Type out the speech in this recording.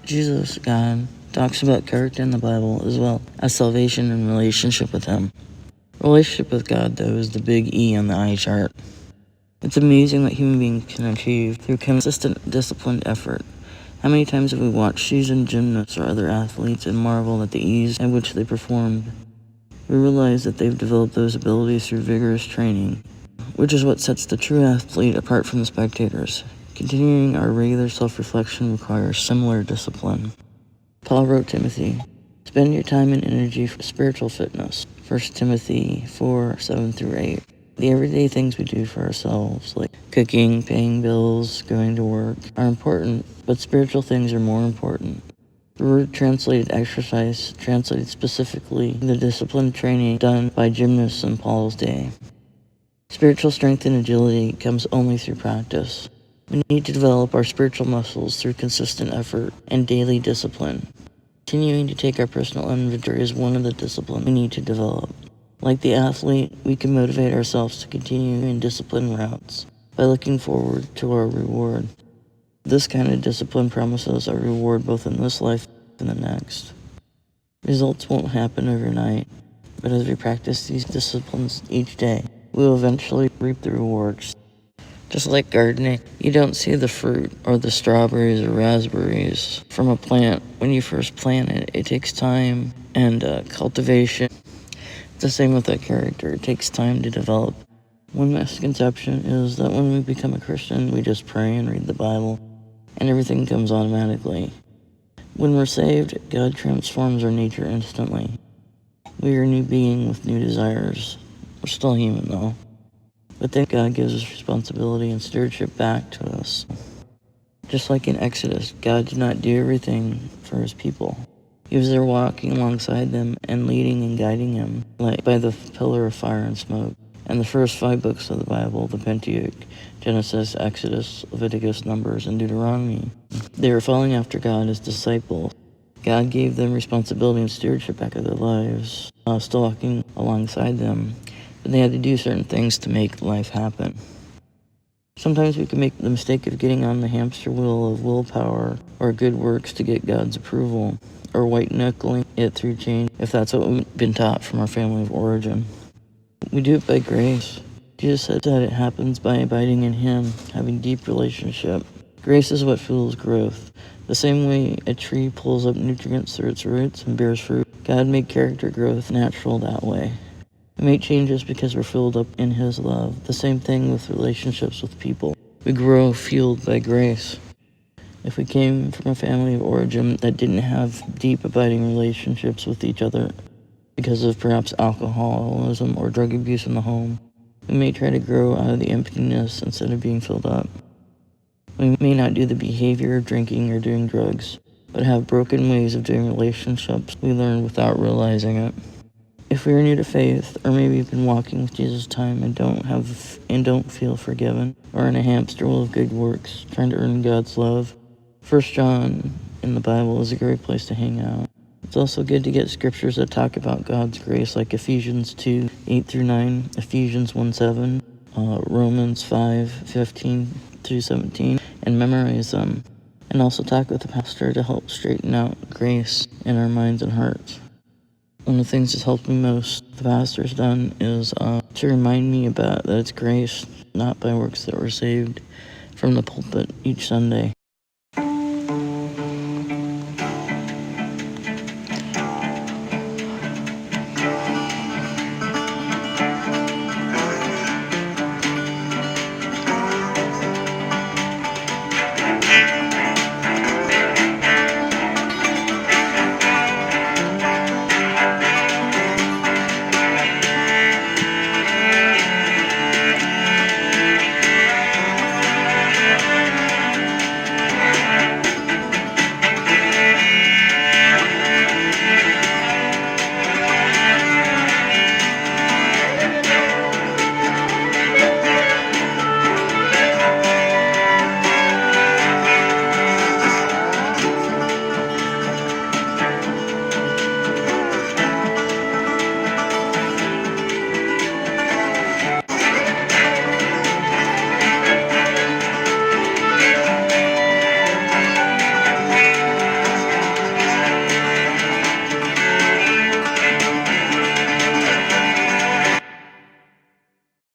Jesus, God, talks about character in the Bible as well as salvation and relationship with Him. Relationship with God, though, is the big E on the eye chart. It's amazing what human beings can achieve through consistent, disciplined effort. How many times have we watched seasoned gymnasts or other athletes and marvel at the ease at which they performed? We realize that they've developed those abilities through vigorous training, which is what sets the true athlete apart from the spectators. Continuing our regular self-reflection requires similar discipline. Paul wrote Timothy, "Spend your time and energy for spiritual fitness." 1 Timothy 4:7-8. The everyday things we do for ourselves, like cooking, paying bills, going to work, are important, but spiritual things are more important. The word translated exercise translated specifically the disciplined training done by gymnasts in Paul's day. Spiritual strength and agility comes only through practice. We need to develop our spiritual muscles through consistent effort and daily discipline. Continuing to take our personal inventory is one of the disciplines we need to develop. Like the athlete, we can motivate ourselves to continue in disciplined routes by looking forward to our reward. This kind of discipline promises our reward both in this life and the next. Results won't happen overnight, but as we practice these disciplines each day, we will eventually reap the rewards. Just like gardening, you don't see the fruit or the strawberries or raspberries from a plant when you first plant it. It takes time and cultivation. It's the same with that character. It takes time to develop. One misconception is that when we become a Christian, we just pray and read the Bible, and everything comes automatically. When we're saved, God transforms our nature instantly. We are a new being with new desires. We're still human, though. But then God gives us responsibility and stewardship back to us. Just like in Exodus, God did not do everything for His people. He was there walking alongside them and leading and guiding them, like by the pillar of fire and smoke. And the first 5 books of the Bible, the Pentateuch, Genesis, Exodus, Leviticus, Numbers, and Deuteronomy, they were following after God as disciples. God gave them responsibility and stewardship back of their lives, still walking alongside them, but they had to do certain things to make life happen. Sometimes we can make the mistake of getting on the hamster wheel of willpower or good works to get God's approval, or white-knuckling it through change if that's what we've been taught from our family of origin. We do it by grace. Jesus said that it happens by abiding in Him, having deep relationship. Grace is what fuels growth. The same way a tree pulls up nutrients through its roots and bears fruit, God made character growth natural that way. We make changes because we're filled up in His love. The same thing with relationships with people. We grow fueled by grace. If we came from a family of origin that didn't have deep, abiding relationships with each other because of perhaps alcoholism or drug abuse in the home, we may try to grow out of the emptiness instead of being filled up. We may not do the behavior of drinking or doing drugs, but have broken ways of doing relationships we learn without realizing it. If we are new to faith, or maybe you've been walking with Jesus time and don't feel forgiven, or in a hamster wheel of good works, trying to earn God's love, 1 John in the Bible is a great place to hang out. It's also good to get scriptures that talk about God's grace, like Ephesians 2:8-9, Ephesians 1:7, Romans 5:15-17, and memorize them. And also talk with the pastor to help straighten out grace in our minds and hearts. One of the things that's helped me most, the pastor's done, is to remind me about that it's grace, not by works, that we're saved, from the pulpit each Sunday.